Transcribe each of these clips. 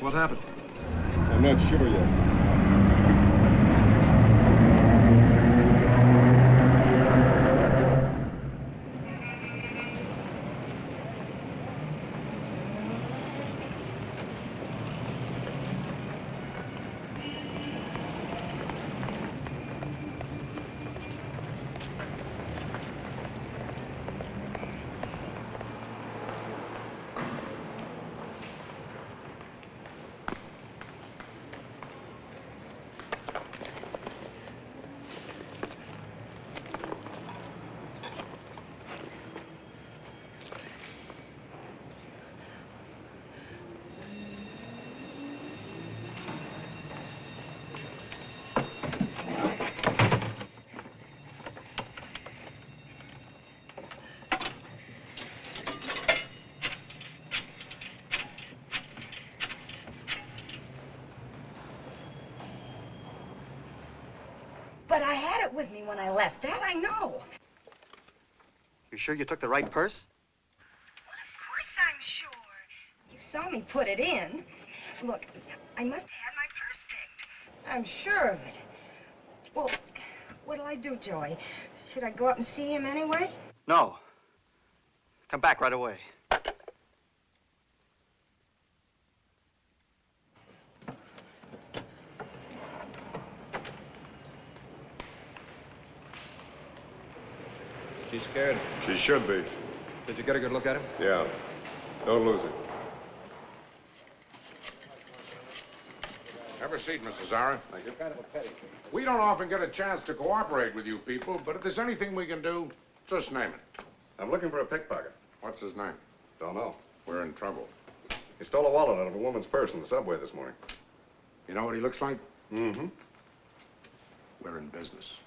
What happened? I'm not sure yet. But I had it with me when I left. That I know. You sure you took the right purse? Well, of course I'm sure. You saw me put it in. Look, I must have had my purse picked. I'm sure of it. Well, what'll I do, Joey? Should I go up and see him anyway? No. Come back right away. She's scared. She should be. Did you get a good look at him? Yeah. Don't lose it. Have a seat, Mr. Zara. Thank you. We don't often get a chance to cooperate with you people, but if there's anything we can do, just name it. I'm looking for a pickpocket. What's his name? Don't know. We're in trouble. He stole a wallet out of a woman's purse in the subway this morning. You know what he looks like? Mm-hmm. We're in business.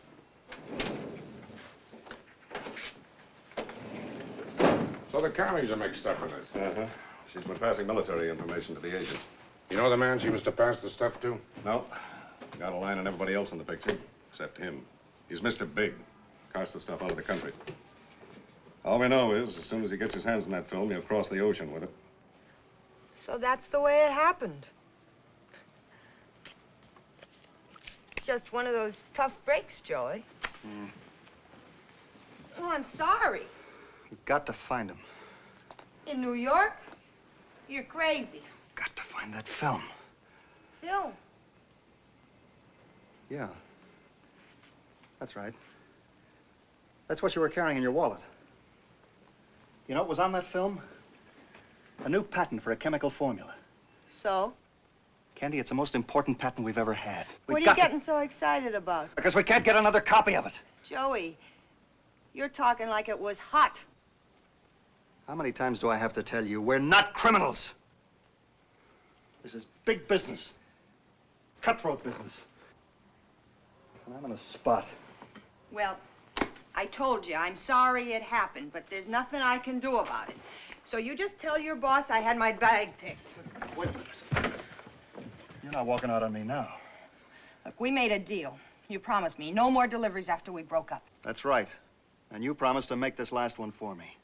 So the commies are mixed up in this. Uh-huh. She's been passing military information to the agents. You know the man she was to pass the stuff to? No. Got a line on everybody else in the picture, except him. He's Mr. Big. Carts the stuff out of the country. All we know is, as soon as he gets his hands on that film, he'll cross the ocean with it. So that's the way it happened. It's just one of those tough breaks, Joey. Oh, I'm sorry. You've got to find him. In New York? You're crazy. Got to find that film. Phil. Yeah. That's right. That's what you were carrying in your wallet. You know what was on that film? A new patent for a chemical formula. So? Candy, it's the most important patent we've ever had. What are you getting so excited about? Because we can't get another copy of it. Joey, you're talking like it was hot. How many times do I have to tell you, we're not criminals? This is big business. Cutthroat business. And I'm in a spot. Well, I told you, I'm sorry it happened, but there's nothing I can do about it. So you just tell your boss I had my bag picked. Wait a minute. You're not walking out on me now. Look, we made a deal. You promised me no more deliveries after we broke up. That's right. And you promised to make this last one for me.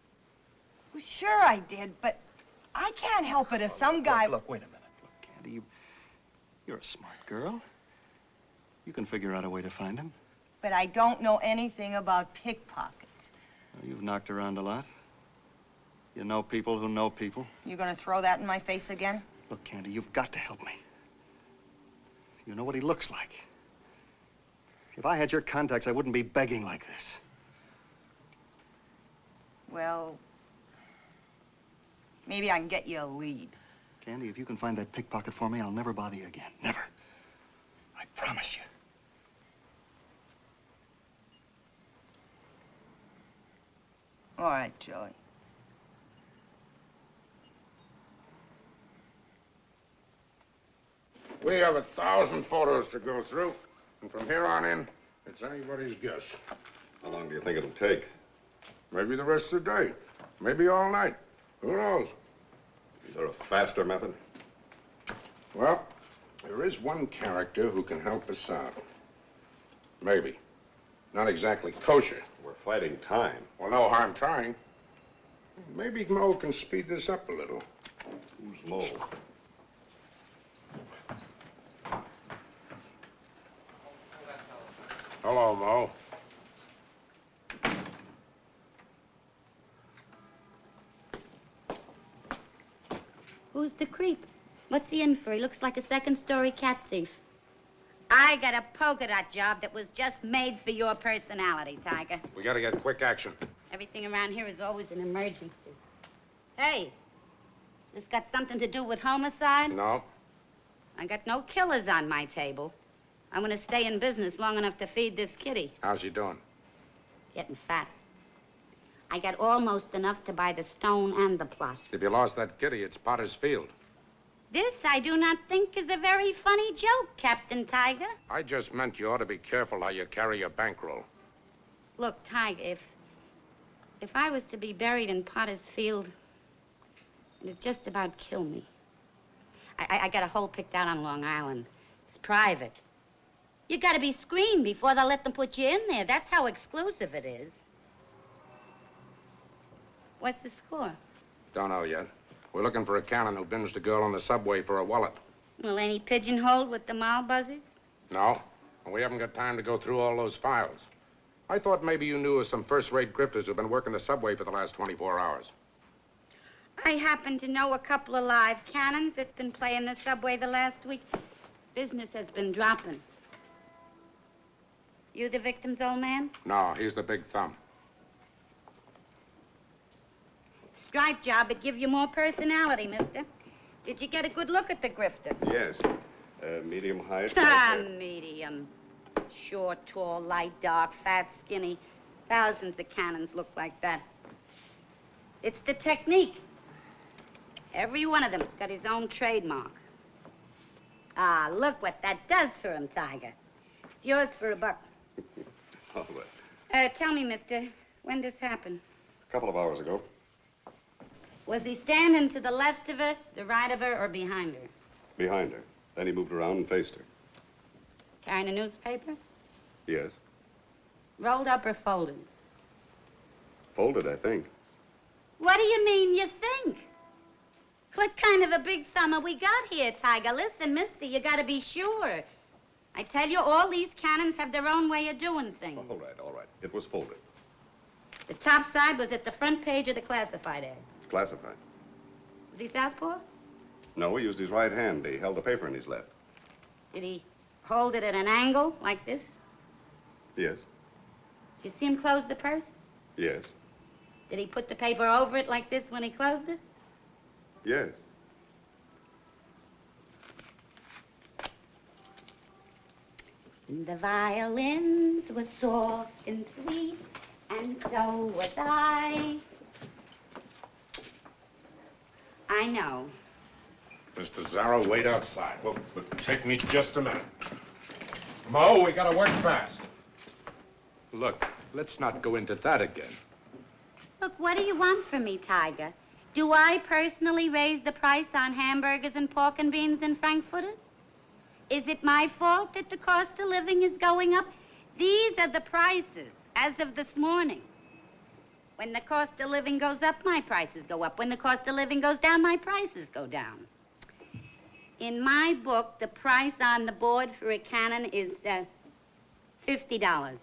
Well, sure I did, but I can't help it if some guy... Look, wait a minute. Look, Candy, you're a smart girl. You can figure out a way to find him. But I don't know anything about pickpockets. Well, you've knocked around a lot. You know people who know people. You gonna throw that in my face again? Look, Candy, you've got to help me. You know what he looks like. If I had your contacts, I wouldn't be begging like this. Well, maybe I can get you a lead. Candy, if you can find that pickpocket for me, I'll never bother you again. Never. I promise you. All right, Joey. We have 1,000 photos to go through, and from here on in, it's anybody's guess. How long do you think it'll take? Maybe the rest of the day. Maybe all night. Who knows? Is there a faster method? Well, there is one character who can help us out. Maybe. Not exactly kosher. We're fighting time. Well, no harm trying. Maybe Mo can speed this up a little. Who's Mo? Hello, Mo. Who's the creep? What's he in for? He looks like a second-story cat thief. I got a polka dot job that was just made for your personality, Tiger. We gotta get quick action. Everything around here is always an emergency. Hey, this got something to do with homicide? No. I got no killers on my table. I'm gonna stay in business long enough to feed this kitty. How's she doing? Getting fat. I got almost enough to buy the stone and the plot. If you lost that kitty, it's Potter's Field. This I do not think is a very funny joke, Captain Tiger. I just meant you ought to be careful how you carry your bankroll. Look, Tiger, if I was to be buried in Potter's Field, it'd just about kill me. I got a hole picked out on Long Island. It's private. You gotta be screened before they'll let them put you in there. That's how exclusive it is. What's the score? Don't know yet. We're looking for a cannon who binged a girl on the subway for a wallet. Well, ain't he pigeonholed with the mall buzzers? No, and we haven't got time to go through all those files. I thought maybe you knew of some first-rate grifters who've been working the subway for the last 24 hours. I happen to know a couple of live cannons that's been playing the subway the last week. Business has been dropping. You the victim's old man? No, he's the big thumb. Stripe job would give you more personality, mister. Did you get a good look at the grifter? Yes. Medium height. Medium. Short, tall, light, dark, fat, skinny. Thousands of cannons look like that. It's the technique. Every one of them's got his own trademark. Ah, look what that does for him, Tiger. It's yours for $1. All right. Tell me, mister, when this happened? A couple of hours ago. Was he standing to the left of her, the right of her, or behind her? Behind her. Then he moved around and faced her. Carrying a newspaper? Yes. Rolled up or folded? Folded, I think. What do you mean, you think? What kind of a big summer we got here, Tiger? Listen, mister, you gotta be sure. I tell you, all these cannons have their own way of doing things. All right, all right. It was folded. The top side was at the front page of the classified ads. Classified. Was he southpaw? No, he used his right hand. He held the paper in his left. Did he hold it at an angle, like this? Yes. Did you see him close the purse? Yes. Did he put the paper over it like this when he closed it? Yes. The violins were soft and sweet, and so was I. I know. Mr. Zarro, wait outside. Well, take me just a minute. Mo, we gotta work fast. Look, let's not go into that again. Look, what do you want from me, Tiger? Do I personally raise the price on hamburgers and pork and beans and frankfurters? Is it my fault that the cost of living is going up? These are the prices as of this morning. When the cost of living goes up, my prices go up. When the cost of living goes down, my prices go down. In my book, the price on the board for a cannon is $50.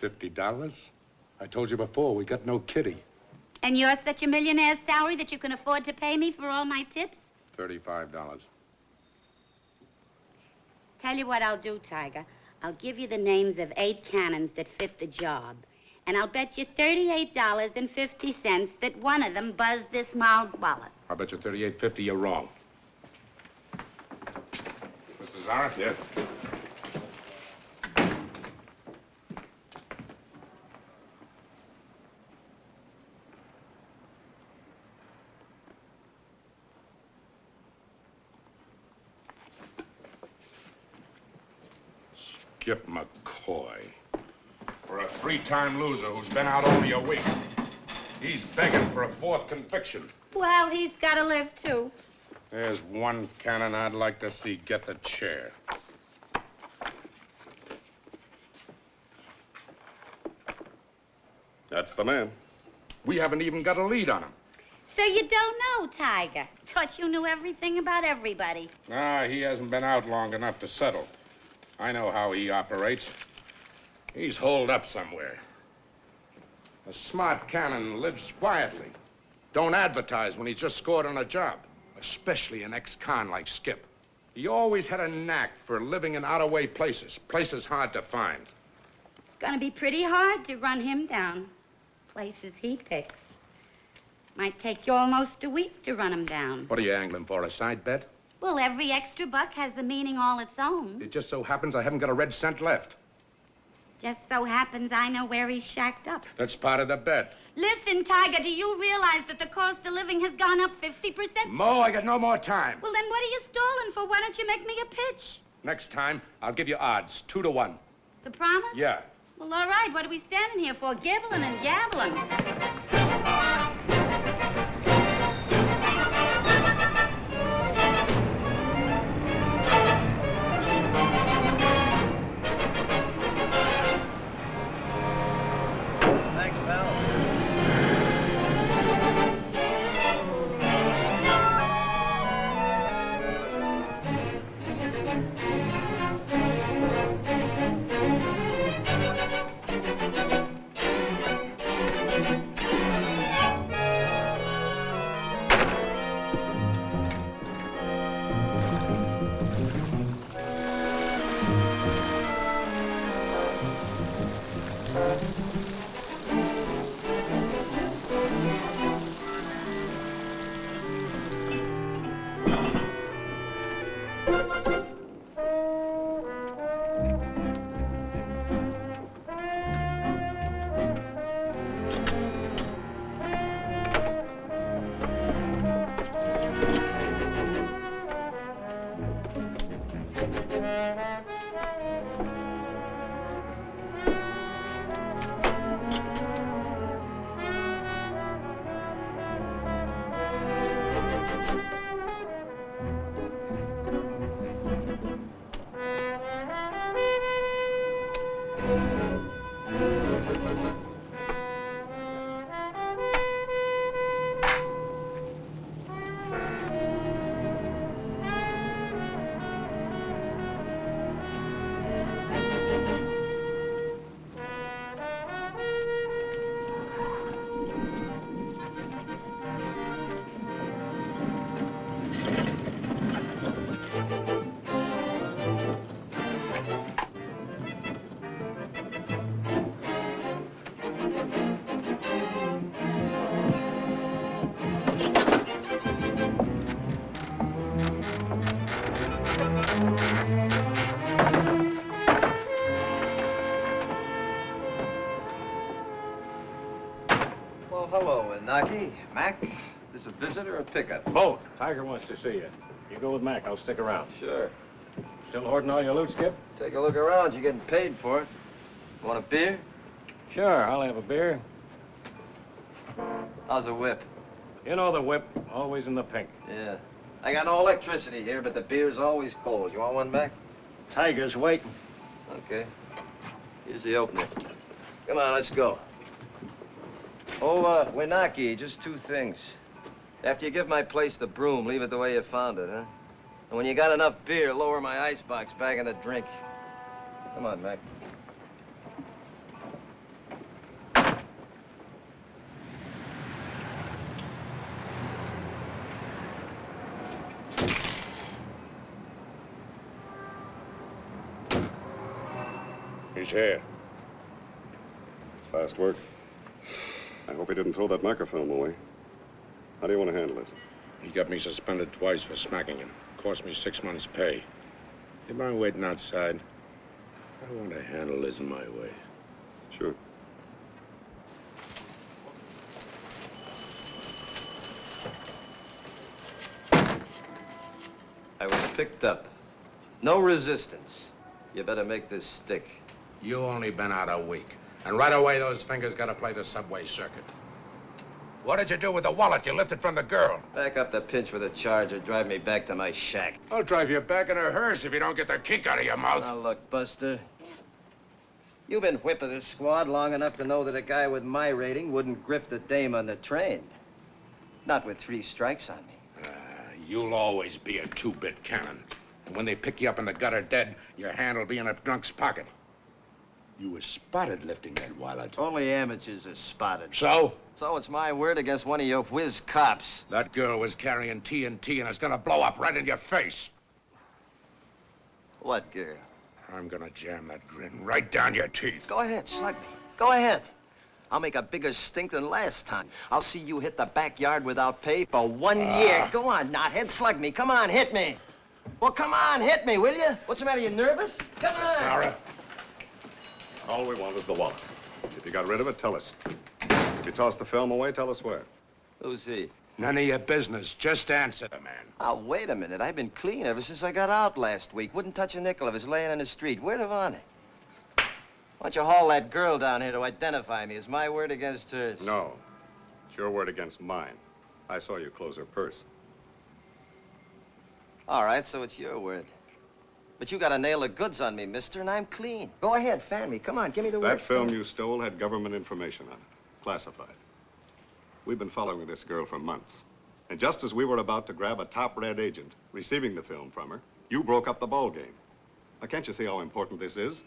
$50? I told you before, we got no kitty. And you're such a millionaire's salary that you can afford to pay me for all my tips? $35. Tell you what I'll do, Tiger. I'll give you the names of 8 cannons that fit the job. And I'll bet you $38.50 that one of them buzzed this Moll's wallet. I'll bet you $38.50 you're wrong. Mr. Zara? Yes. Skip McCoy. For a 3-time loser who's been out only a week. He's begging for a 4th conviction. Well, he's got to live, too. There's one cannon I'd like to see get the chair. That's the man. We haven't even got a lead on him. So you don't know, Tiger. Thought you knew everything about everybody. Ah, he hasn't been out long enough to settle. I know how he operates. He's holed up somewhere. A smart cannon lives quietly. Don't advertise when he's just scored on a job, especially an ex-con like Skip. He always had a knack for living in out-of-way places, places hard to find. It's gonna be pretty hard to run him down. Places he picks. Might take you almost a week to run him down. What are you angling for, a side bet? Well, every extra buck has a meaning all its own. It just so happens I haven't got a red cent left. Just so happens I know where he's shacked up. That's part of the bet. Listen, Tiger, do you realize that the cost of living has gone up 50%? Mo, I got no more time. Well, then what are you stalling for? Why don't you make me a pitch? Next time, I'll give you odds, 2 to 1. The promise? Yeah. Well, all right. What are we standing here for? Gibbling and gabbling. Well, hello, Inaki. Mac, this a visitor or a pickup? Both. Tiger wants to see you. You go with Mac. I'll stick around. Sure. Still hoarding all your loot, Skip? Take a look around. You're getting paid for it. Want a beer? Sure. I'll have a beer. How's a whip? You know the whip. Always in the pink. Yeah. I got no electricity here, but the beer's always cold. You want one, Mac? Tiger's waiting. Okay. Here's the opener. Come on, let's go. Oh, Winaki, just 2 things. After you give my place the broom, leave it the way you found it, huh? And when you got enough beer, lower my icebox bag in the drink. Come on, Mac. He's here. It's fast work. I hope he didn't throw that microfilm away. How do you want to handle this? He got me suspended twice for smacking him. Cost me 6 months' pay. You mind waiting outside? I want to handle this my way. Sure. I was picked up. No resistance. You better make this stick. You only been out a week. And right away, those fingers got to play the subway circuit. What did you do with the wallet you lifted from the girl? Back up the pinch with a charge or drive me back to my shack. I'll drive you back in a hearse if you don't get the kink out of your mouth. Now, look, Buster. You've been whip of this squad long enough to know that a guy with my rating wouldn't grip the dame on the train. Not with 3 strikes on me. You'll always be a 2-bit cannon. And when they pick you up in the gutter dead, your hand will be in a drunk's pocket. You were spotted lifting that wallet. Only amateurs are spotted. So? So it's my word against one of your whiz cops. That girl was carrying TNT and it's gonna blow up right in your face. What girl? I'm gonna jam that grin right down your teeth. Go ahead, slug me. Go ahead. I'll make a bigger stink than last time. I'll see you hit the backyard without pay for 1 year. Go on, knothead, slug me. Come on, hit me. Well, come on, hit me, will you? What's the matter, you nervous? Come on. Sarah? All we want is the wallet. If you got rid of it, tell us. If you tossed the film away, tell us where. Who's he? None of your business. Just answer the man. Oh, wait a minute. I've been clean ever since I got out last week. Wouldn't touch a nickel if it's laying in the street. Word of honor. Why don't you haul that girl down here to identify me? It's my word against hers. No. It's your word against mine. I saw you close her purse. All right, so it's your word. But you got a nail of goods on me, mister, and I'm clean. Go ahead, fan me. Come on, give me the word. That film you stole had government information on it. Classified. We've been following this girl for months. And just as we were about to grab a top red agent, receiving the film from her, you broke up the ball game. Now, can't you see how important this is?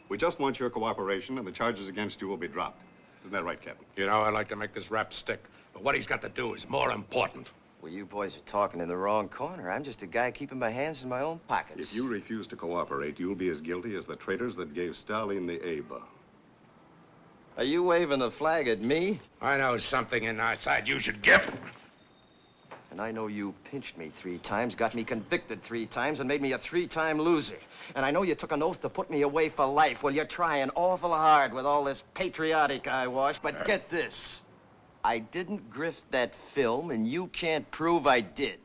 We just want your cooperation, and the charges against you will be dropped. Isn't that right, Captain? You know, I'd like to make this rap stick, but what he's got to do is more important. Well, you boys are talking in the wrong corner. I'm just a guy keeping my hands in my own pockets. If you refuse to cooperate, you'll be as guilty as the traitors that gave Stalin the A-bomb. Are you waving the flag at me? I know something in our side you should give. And I know you pinched me 3 times, got me convicted 3 times, and made me a 3-time loser. And I know you took an oath to put me away for life. Well, you're trying awful hard with all this patriotic eyewash, but get this. I didn't grift that film, and you can't prove I did.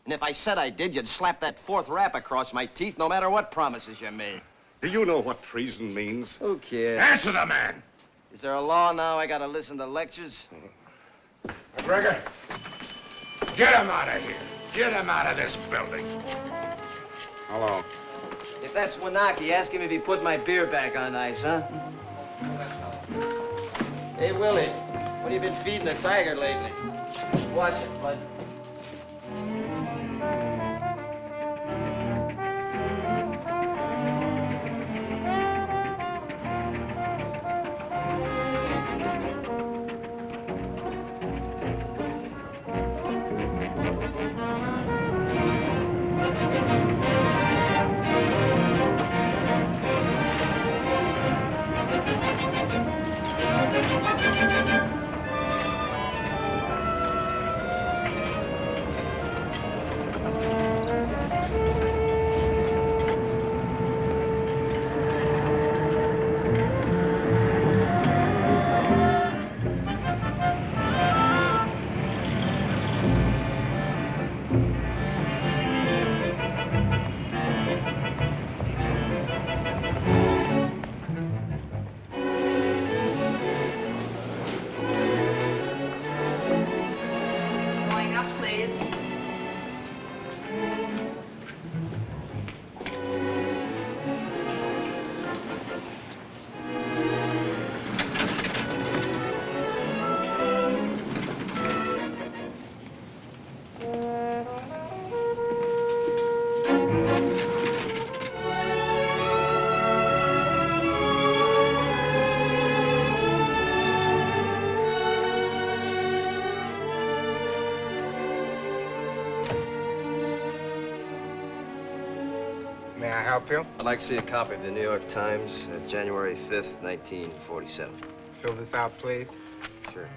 And if I said I did, you'd slap that 4th rap across my teeth, no matter what promises you made. Do you know what treason means? Who cares? Answer the man! Is there a law now I gotta listen to lectures? McGregor, get him out of here. Get him out of this building. Hello. If that's Wanaki, ask him if he put my beer back on ice, huh? Hey, Willie, what have you been feeding the tiger lately? Watch it, bud. Going up, please. May I help you? I'd like to see a copy of the New York Times, January 5th, 1947. Fill this out, please. Sure.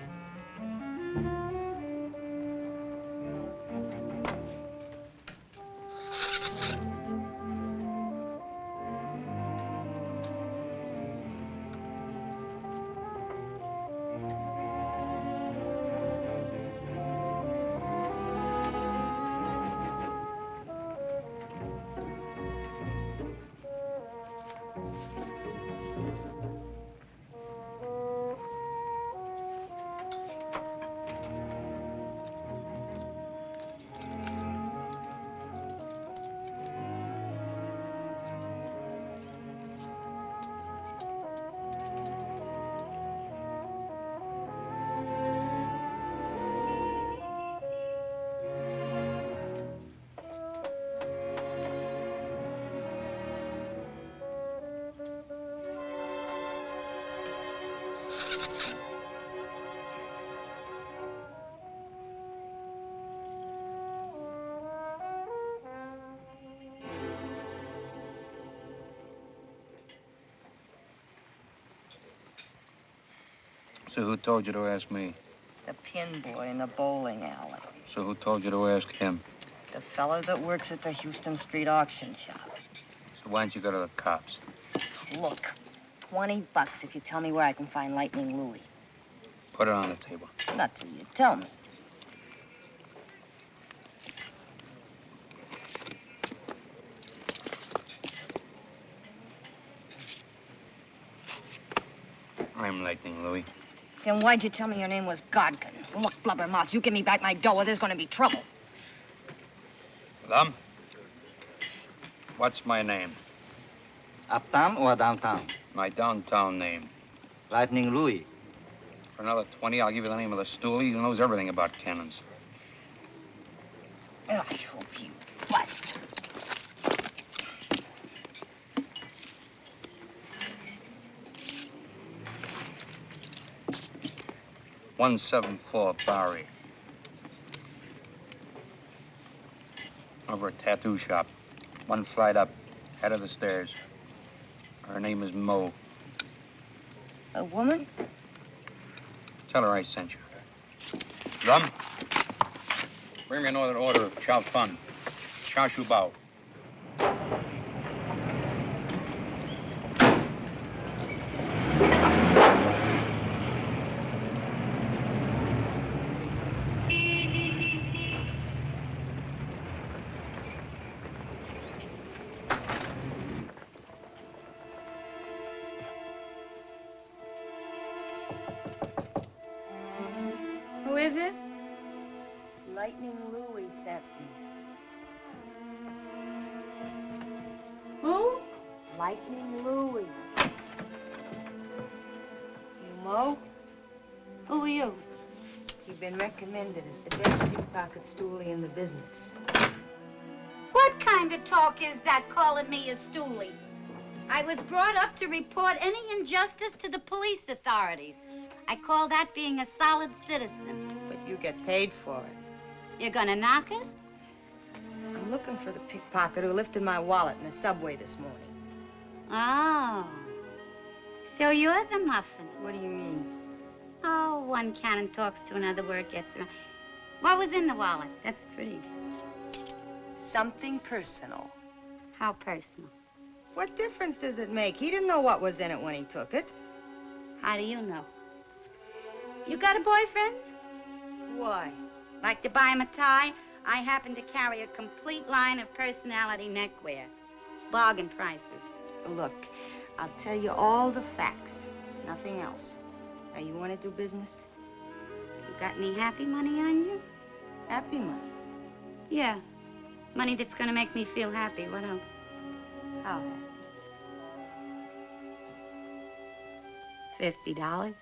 So who told you to ask me? The pin boy in the bowling alley. So who told you to ask him? The fellow that works at the Houston Street auction shop. So why don't you go to the cops? Look, $20 if you tell me where I can find Lightning Louie. Put it on the table. Not till you tell me. I'm Lightning Louie. Then why'd you tell me your name was Godkin? Look, blubbermouth, you give me back my dough or there's gonna be trouble. Lum? What's my name? Uptown or downtown? My downtown name. Lightning Louie. For another 20, I'll give you the name of the stoolie who knows everything about cannons. I hope you bust. $174 Bowery. Over a tattoo shop. One flight up, head of the stairs. Her name is Mo. A woman? Tell her I sent you. Drum, bring me another order of chow fun. Chow shu bao. Who is it? Lightning Louie sent me. Who? Lightning Louie. You Mo? Who are you? You've been recommended as the best pickpocket stoolie in the business. What kind of talk is that, calling me a stoolie? I was brought up to report any injustice to the police authorities. I call that being a solid citizen. But you get paid for it. You're gonna knock it? I'm looking for the pickpocket who lifted my wallet in the subway this morning. Oh. So you're the muffin. What do you mean? Oh, one cannon talks to another, word gets around. What was in the wallet? That's pretty. Something personal. How personal? What difference does it make? He didn't know what was in it when he took it. How do you know? You got a boyfriend? Why? Like to buy him a tie? I happen to carry a complete line of personality neckwear. Bargain prices. Look, I'll tell you all the facts. Nothing else. Now, you want to do business? You got any happy money on you? Happy money? Yeah. Money that's gonna make me feel happy. What else? How happy? $50.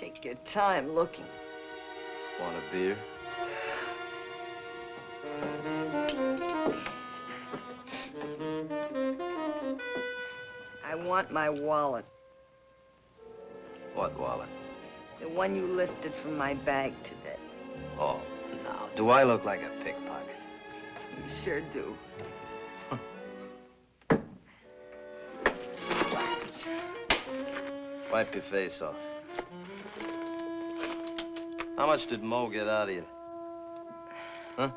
Take your time looking. Want a beer? I want my wallet. What wallet? The one you lifted from my bag today. Oh, now, do I look like a pickpocket? You sure do. Wipe your face off. How much did Mo get out of you? Huh?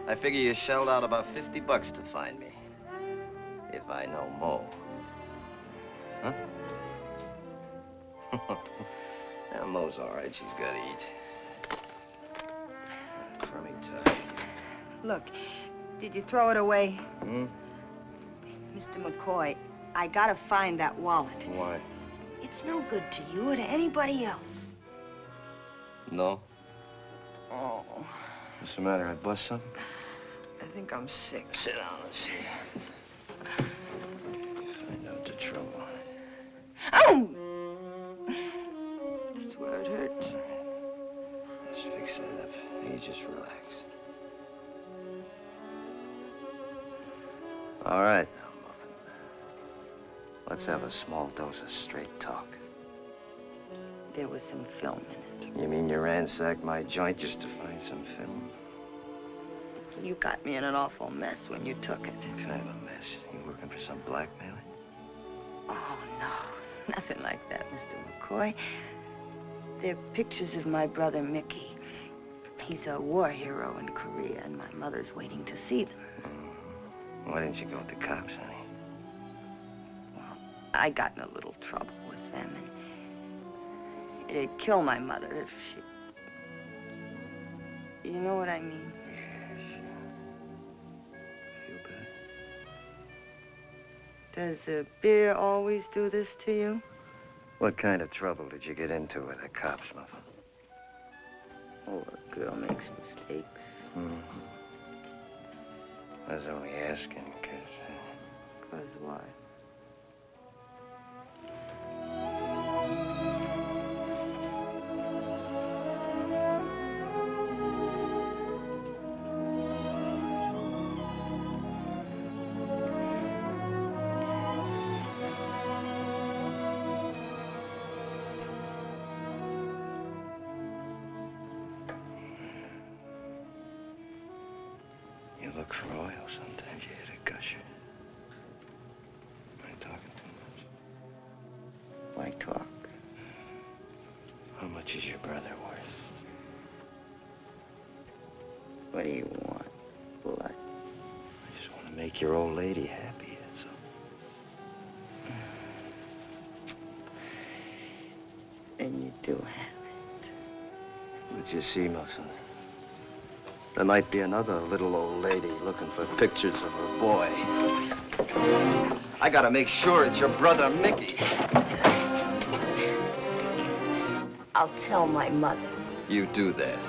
I figure you shelled out about 50 bucks to find me. If I know Mo. Huh? Yeah, Mo's all right. She's got to eat. Crummy tie. Look, did you throw it away? Hmm? Mr. McCoy, I gotta find that wallet. Why? It's no good to you or to anybody else. No? Oh, What's the matter? I bust something? I think I'm sick. Sit down and see. Find out the trouble. Oh! That's where it hurts. Let's fix that up. You just relax. All right, now, Muffin. Let's have a small dose of straight talk. There was some film in it. You mean you ransacked my joint just to find some film? You got me in an awful mess when you took it. What kind of a mess? You working for some blackmailer? Oh, no. Nothing like that, Mr. McCoy. They're pictures of my brother, Mickey. He's a war hero in Korea, and my mother's waiting to see them. Why didn't you go with the cops, honey? Well, I got in a little trouble with them, and it'd kill my mother if she... You know what I mean? Feel bad? Does the beer always do this to you? What kind of trouble did you get into with the cops, Muffin? Oh, a girl makes mistakes. Mm-hmm. I was only asking because... 'Cause why? You look for oil. Sometimes you hit a gusher. Am I talking too much? Why talk? How much is your brother worth? What do you want? Blood? I just want to make your old lady happy, that's all. And you do have it. But you see, Muffin, there might be another little old lady looking for pictures of her boy. I gotta make sure it's your brother, Mickey. I'll tell my mother. You do that.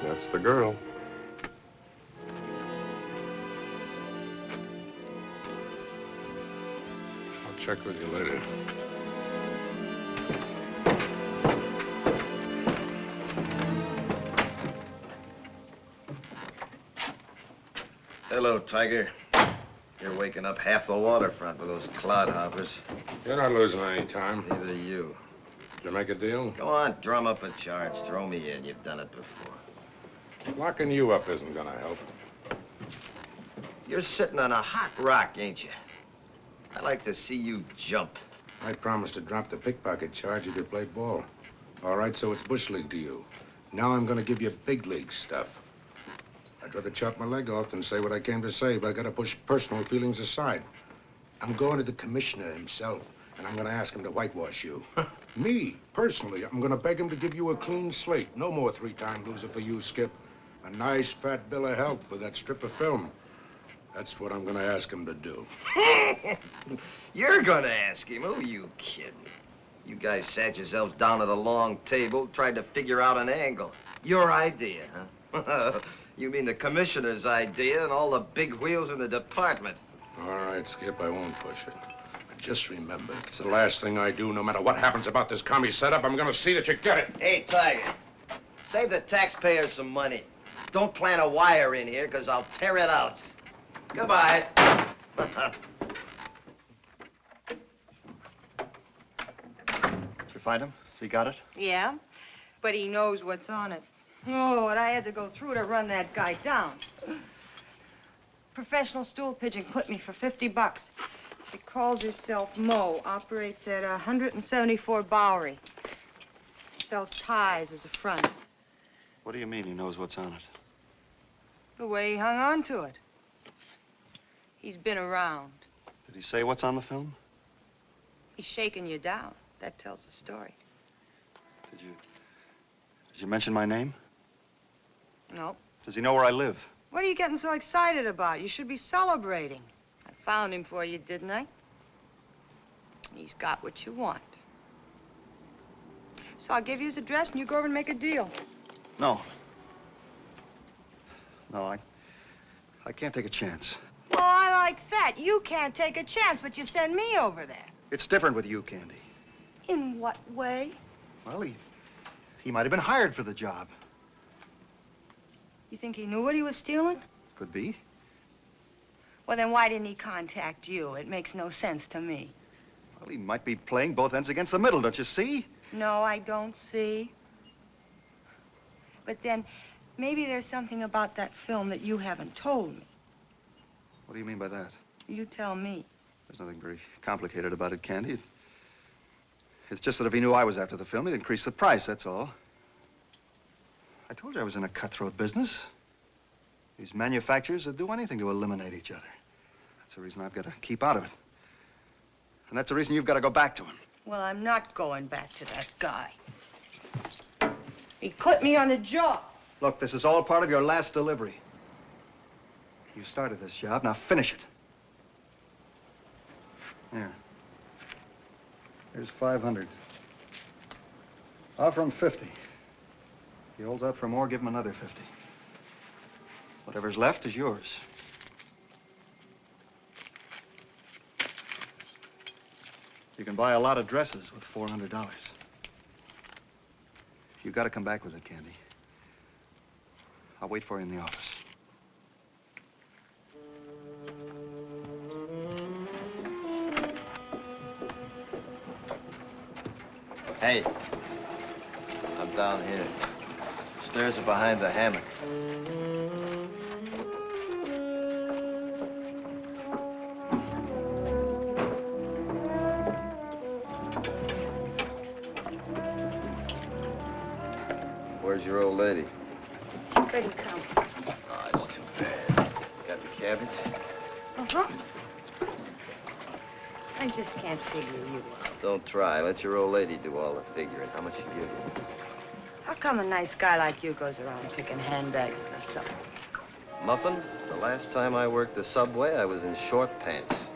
That's the girl. I'll check with you later. Hello, Tiger. You're waking up half the waterfront with those clodhoppers. You're not losing any time. Neither you. Did you make a deal? Go on, drum up a charge. Throw me in. You've done it before. Locking you up isn't gonna help. You're sitting on a hot rock, ain't you? I'd like to see you jump. I promised to drop the pickpocket charge if you played ball. All right, so it's bush league to you. Now I'm gonna give you big league stuff. I'd rather chop my leg off than say what I came to say, but I gotta push personal feelings aside. I'm going to the commissioner himself, and I'm gonna ask him to whitewash you. Me, personally, I'm gonna beg him to give you a clean slate. No more three-time loser for you, Skip. A nice fat bill of health for that strip of film. That's what I'm gonna ask him to do. You're gonna ask him? Who are you kidding? You guys sat yourselves down at a long table, tried to figure out an angle. Your idea, huh? You mean the commissioner's idea and all the big wheels in the department. All right, Skip, I won't push it. But just remember, it's the last thing I do. No matter what happens about this commie setup, I'm gonna see that you get it. Hey, Tiger, save the taxpayers some money. Don't plant a wire in here, because I'll tear it out. Goodbye. Did you find him? Has he got it? Yeah, but he knows what's on it. Oh, what I had to go through to run that guy down. Professional stool pigeon clipped me for $50. She calls herself Mo, operates at 174 Bowery. Sells ties as a front. What do you mean he knows what's on it? The way he hung on to it. He's been around. Did he say what's on the film? He's shaking you down. That tells the story. Did you mention my name? No. Does he know where I live? What are you getting so excited about? You should be celebrating. I found him for you, didn't I? He's got what you want. So I'll give you his address and you go over and make a deal. No. No, I can't take a chance. Well, I like that. You can't take a chance, but you send me over there. It's different with you, Candy. In what way? Well, he might have been hired for the job. You think he knew what he was stealing? Could be. Well, then why didn't he contact you? It makes no sense to me. Well, he might be playing both ends against the middle, don't you see? No, I don't see. But then, maybe there's something about that film that you haven't told me. What do you mean by that? You tell me. There's nothing very complicated about it, Candy. It's just that if he knew I was after the film, he'd increase the price, that's all. I told you I was in a cutthroat business. These manufacturers would do anything to eliminate each other. That's the reason I've got to keep out of it. And that's the reason you've got to go back to him. Well, I'm not going back to that guy. He clipped me on the jaw. Look, this is all part of your last delivery. You started this job, now finish it. There. Here's 500. Offer him 50. If he holds out for more, give him another 50. Whatever's left is yours. You can buy a lot of dresses with $400. You got to come back with it, Candy. I'll wait for you in the office. Hey, I'm down here. Stairs are behind the hammock. Where's your old lady? She couldn't come. Oh, it's too bad. Got the cabbage? Uh-huh. I just can't figure you out. Don't try. Let your old lady do all the figuring. How much she give you? How come a nice guy like you goes around picking handbags in the subway? Muffin, the last time I worked the subway, I was in short pants.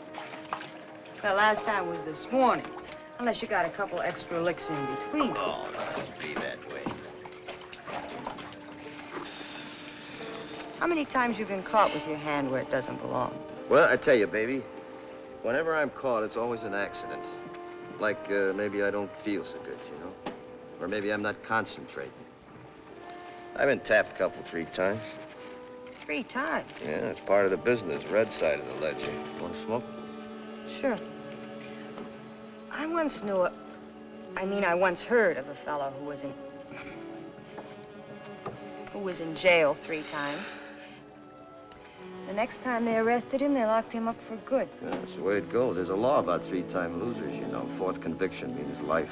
The last time was this morning. Unless you got a couple extra licks in between. Oh, no, don't be that way. How many times you've been caught with your hand where it doesn't belong? Well, I tell you, baby, whenever I'm caught, it's always an accident. Like, maybe I don't feel so good, you know? Or maybe I'm not concentrating. I've been tapped a couple, 3 times. 3 times? Yeah, it's part of the business, red side of the ledger. Want to smoke? Sure. I once knew I once heard of a fellow who was in jail 3 times. The next time they arrested him, they locked him up for good. Yeah, that's the way it goes. There's a law about three-time losers, you know. Fourth conviction means life.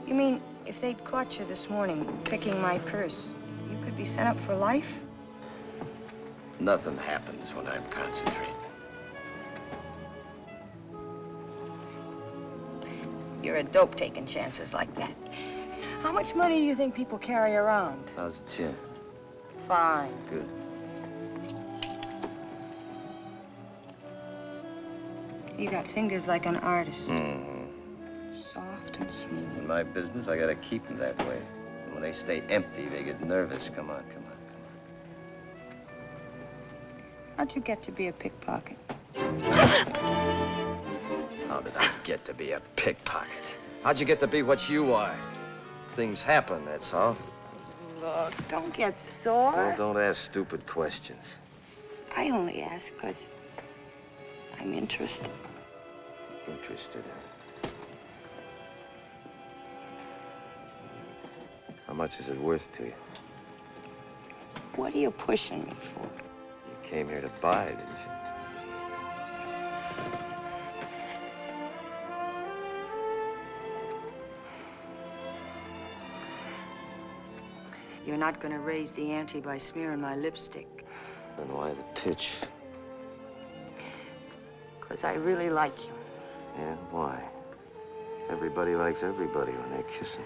You mean if they'd caught you this morning picking my purse, you could be sent up for life? Nothing happens when I'm concentrating. You're a dope taking chances like that. How much money do you think people carry around? How's the chin? Fine. Good. You got fingers like an artist. Mm-hmm. Soft and smooth. In my business, I gotta keep them that way. And when they stay empty, they get nervous. Come on, come on, come How'd you get to be a pickpocket? on. How did I get to be a pickpocket? How'd you get to be what you are? Things happen, that's all. Look, don't get sore. Well, don't ask stupid questions. I only ask because I'm interested. Interested in? How much is it worth to you? What are you pushing me for? You came here to buy, didn't you? You're not going to raise the ante by smearing my lipstick. Then why the pitch? Because I really like you. Yeah, why? Everybody likes everybody when they're kissing.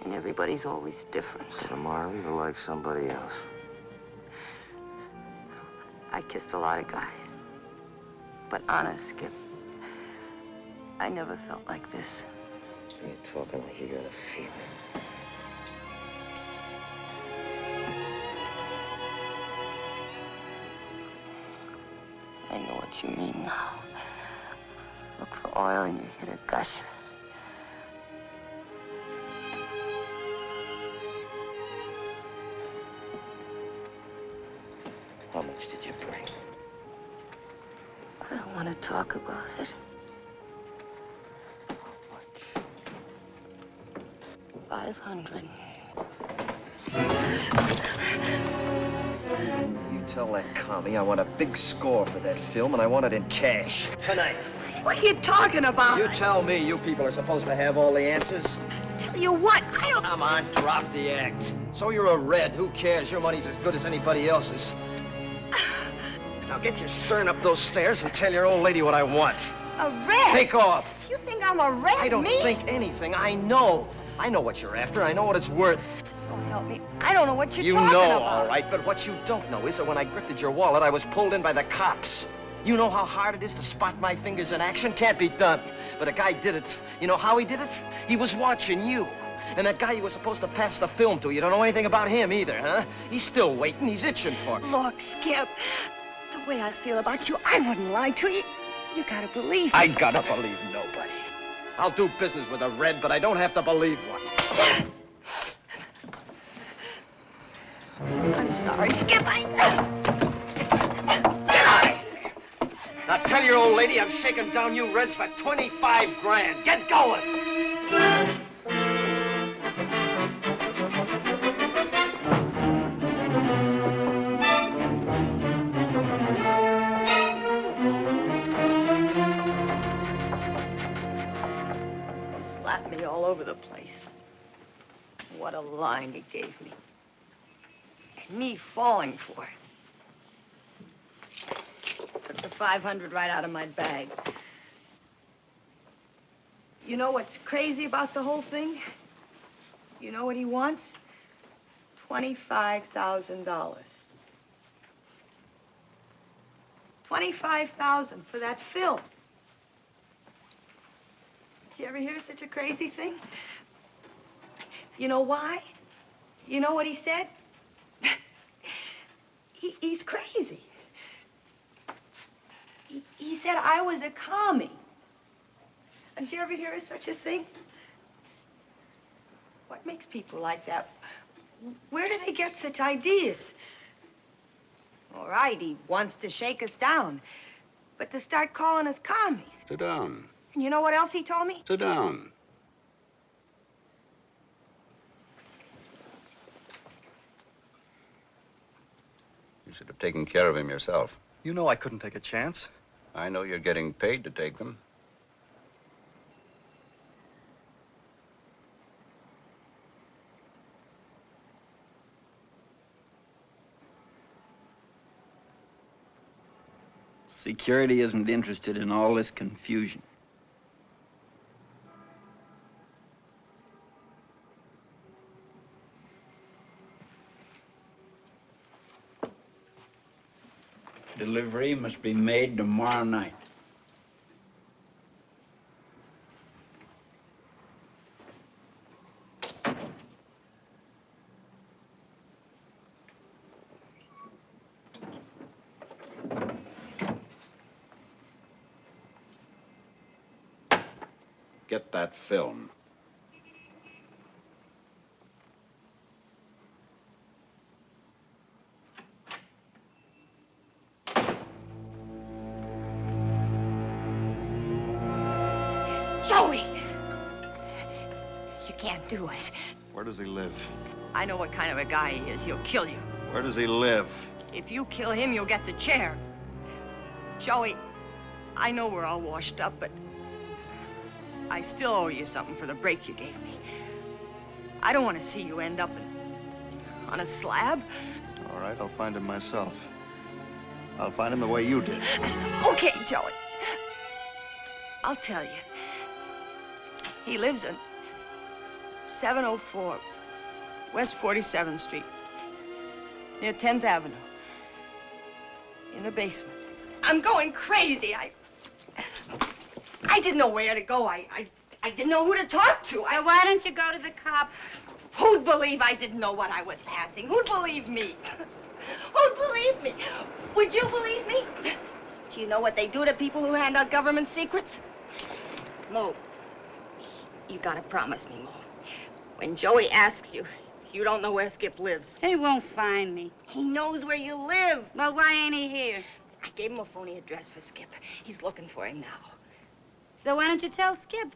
And everybody's always different. So tomorrow you'll like somebody else. I kissed a lot of guys. But honest, Skip, I never felt like this. You're talking like you got a fever. I know what you mean now. Look for oil and you hit a gusher. How much did you bring? I don't want to talk about it. How much? 500. You tell that commie I want a big score for that film, and I want it in cash. Tonight. What are you talking about? You tell me. You people are supposed to have all the answers. Tell you what, I don't... Come on, drop the act. So you're a red. Who cares? Your money's as good as anybody else's. Now get your stern up those stairs and tell your old lady what I want. A red? Take off. You think I'm a red? I don't Me? think anything. I know. I know what you're after. I know what it's worth. Don't help me. I don't know what you're You talking know, about. all right, but what you don't know is that when I grifted your wallet, I was pulled in by the cops. You know how hard it is to spot my fingers in action? Can't be done. But a guy did it. You know how he did it? He was watching you. And that guy you were supposed to pass the film to, you don't know anything about him either, huh? He's still waiting. He's itching for it. Look, Skip, the way I feel about you, I wouldn't lie to you. You gotta believe me. I gotta believe nobody. I'll do business with a red, but I don't have to believe one. I'm sorry, Skip. Get out of here! Now tell your old lady I'm shaking down you reds for 25 grand. Get going! Slapped me all over the place. What a line he gave me. And me falling for it. Took the 500 right out of my bag. You know what's crazy about the whole thing? You know what he wants? $25,000. $25,000 for that film. Did you ever hear such a crazy thing? You know why? You know what he said? He's crazy. He said I was a commie. Did you ever hear of such a thing? What makes people like that? Where do they get such ideas? All right, he wants to shake us down, but to start calling us commies. Sit down. And you know what else he told me? Sit down. You should have taken care of him yourself. You know I couldn't take a chance. I know you're getting paid to take them. Security isn't interested in all this confusion. Delivery must be made tomorrow night. Get that film. Joey! You can't do it. Where does he live? I know what kind of a guy he is. He'll kill you. Where does he live? If you kill him, you'll get the chair. Joey, I know we're all washed up, but I still owe you something for the break you gave me. I don't want to see you end up on a slab. All right, I'll find him myself. I'll find him the way you did. Okay, Joey. I'll tell you. He lives in 704 West 47th Street, near 10th Avenue, in the basement. I'm going crazy. I didn't know where to go. I didn't know who to talk to. So why don't you go to the cop? Who'd believe I didn't know what I was passing? Who'd believe me? Who'd believe me? Would you believe me? Do you know what they do to people who hand out government secrets? Mo, you gotta promise me, Mo. When Joey asks you, you don't know where Skip lives. He won't find me. He knows where you live. Well, why ain't he here? I gave him a phony address for Skip. He's looking for him now. So why don't you tell Skip?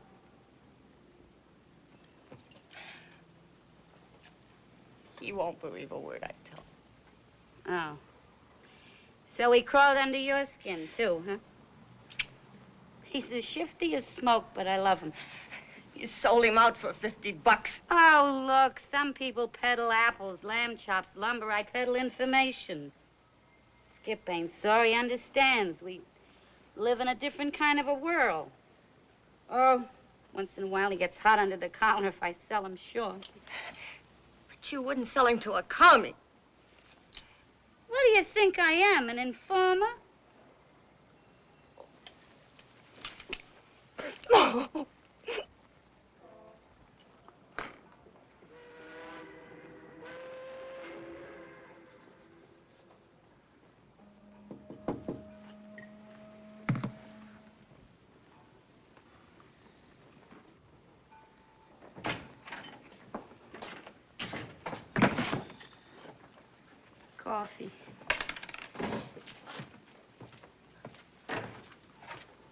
He won't believe a word I tell him. Oh. So he crawled under your skin, too, huh? He's as shifty as smoke, but I love him. You sold him out for $50. Oh, look, some people peddle apples, lamb chops, lumber. I peddle information. Skip ain't sorry, understands. We live in a different kind of a world. Oh, once in a while he gets hot under the collar if I sell him short. But you wouldn't sell him to a commie. What do you think I am, an informer? Oh. Coffee.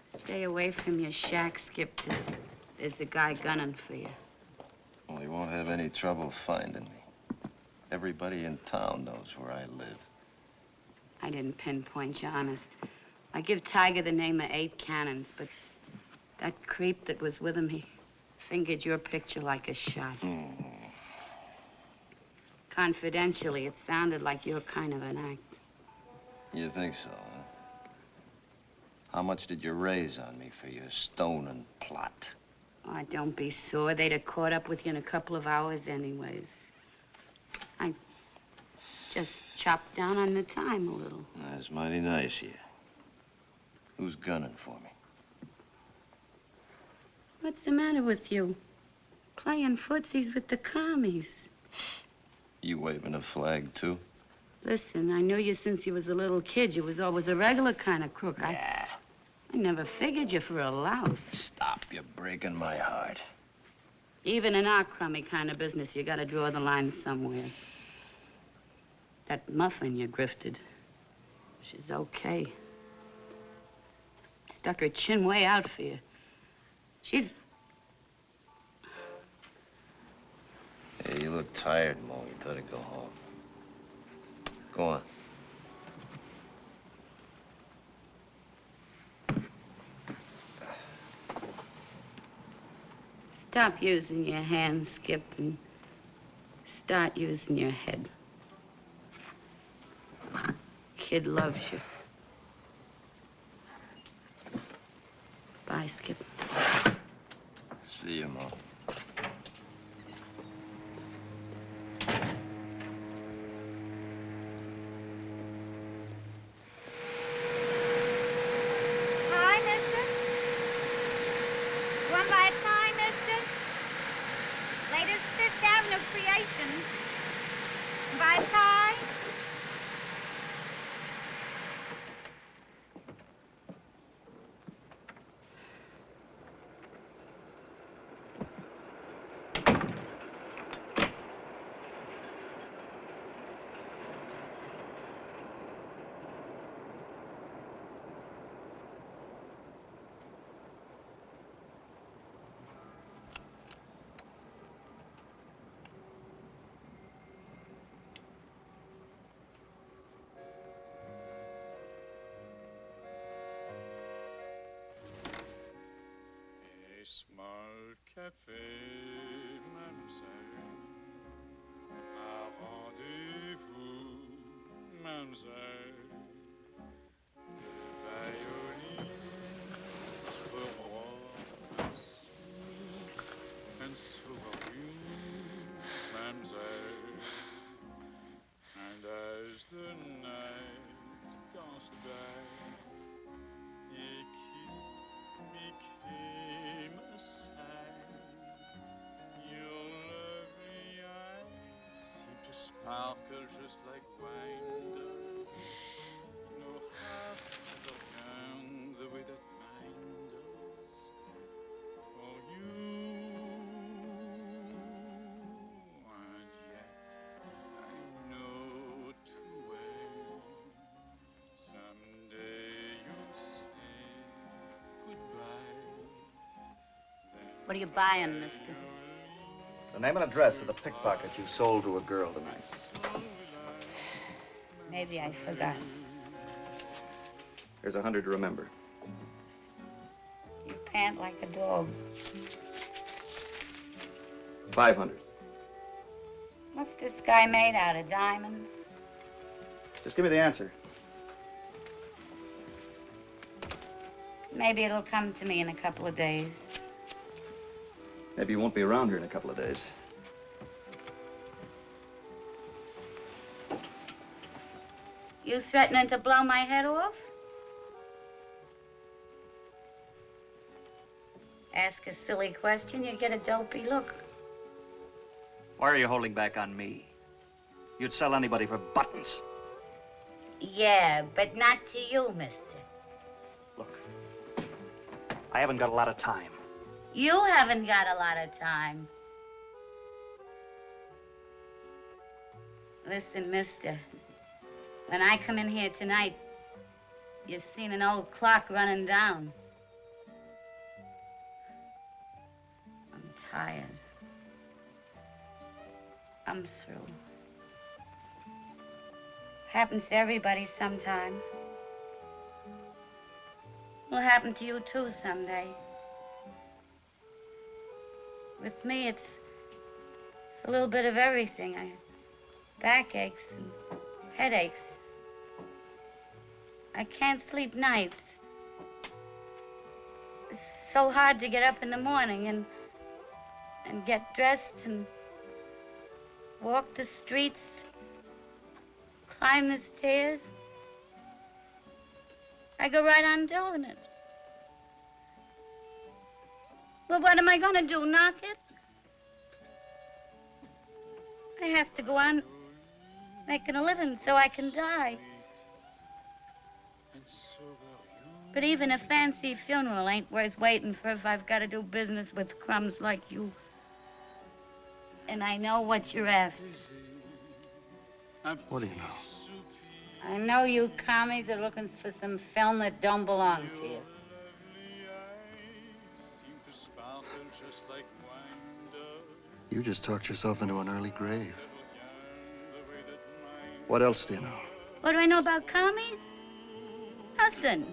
Stay away from your shack, Skip. There's the guy gunning for you. Well, he won't have any trouble finding me. Everybody in town knows where I live. I didn't pinpoint you, honest. I give Tiger the name of 8 cannons, but that creep that was with him, he fingered your picture like a shot. Confidentially, it sounded like your kind of an act. You think so, huh? How much did you raise on me for your stoning plot? Oh, don't be sore. They'd have caught up with you in a couple of hours anyways. I just chopped down on the time a little. That's mighty nice of you. Who's gunning for me? What's the matter with you? Playing footsies with the commies. You waving a flag, too? Listen, I knew you since you was a little kid. You was always a regular kind of crook. Yeah. I never figured you for a louse. Stop, you're breaking my heart. Even in our crummy kind of business, you gotta draw the line somewhere. That muffin you grifted, she's okay. Stuck her chin way out for you. She's... Hey, you look tired, Mo. You better go home. Go on. Stop using your hands, Skip, and start using your head. Kid loves you. Bye, Skip. See you, Mom. Hi, mister. One by a time, mister. Latest Fifth Avenue creation. By a tie. Small café, mademoiselle. Un rendez-vous, mademoiselle. Le violin for once and so are you, mademoiselle. And as the night goes by, a kiss became a sigh. Your lovely eyes seem to sparkle just like wine does. No half the young the way that mine does. For you, and yet I know too well. Someday you'll say goodbye. What are you buying, mister? The name and address of the pickpocket you sold to a girl tonight. Maybe I forgot. Here's 100 to remember. You pant like a dog. 500. What's this guy made out of, diamonds? Just give me the answer. Maybe it'll come to me in a couple of days. Maybe you won't be around here in a couple of days. You threatening to blow my head off? Ask a silly question, you get a dopey look. Why are you holding back on me? You'd sell anybody for buttons. Yeah, but not to you, mister. Look, I haven't got a lot of time. You haven't got a lot of time. Listen, mister, when I come in here tonight, you've seen an old clock running down. I'm tired. I'm through. Happens to everybody sometime. Will happen to you too someday. With me, it's a little bit of everything. Backaches and headaches. I can't sleep nights. It's so hard to get up in the morning and get dressed and walk the streets, climb the stairs. I go right on doing it. Well, what am I gonna do, knock it? I have to go on making a living so I can die. But even a fancy funeral ain't worth waiting for if I've got to do business with crumbs like you. And I know what you're after. What do you know? I know you commies are looking for some film that don't belong to you. You just talked yourself into an early grave. What else do you know? What do I know about commies? Nothing.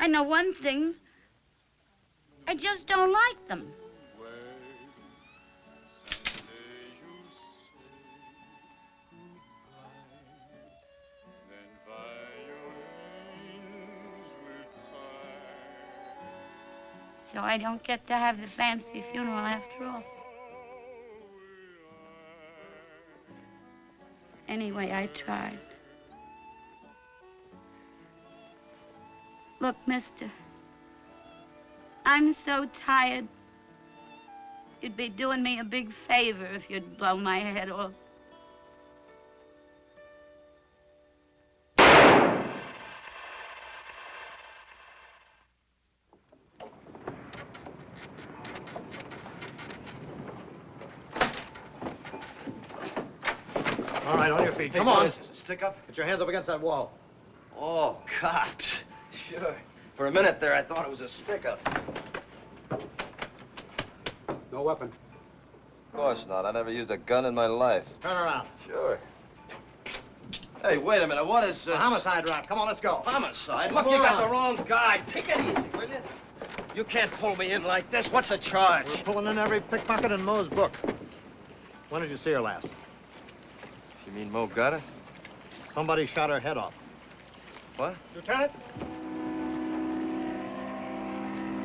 I know one thing. I just don't like them. So I don't get to have the fancy funeral after all. Anyway, I tried. Look, mister, I'm so tired. You'd be doing me a big favor if you'd blow my head off. All right, on your feet. Hey, Come what on. is this, a stick-up? Put your hands up against that wall. Oh, cops. Sure. For a minute there, I thought it was a stick-up. No weapon. Of course not. I never used a gun in my life. Turn around. Sure. Hey, wait a minute. What is this? A homicide rap. Come on, let's go. Homicide? Look, Come you got on. the wrong guy. Take it easy, will you? You can't pull me in like this. What's the charge? We're pulling in every pickpocket in Moe's book. When did you see her last? You mean Mo got it? Somebody shot her head off. What? Lieutenant?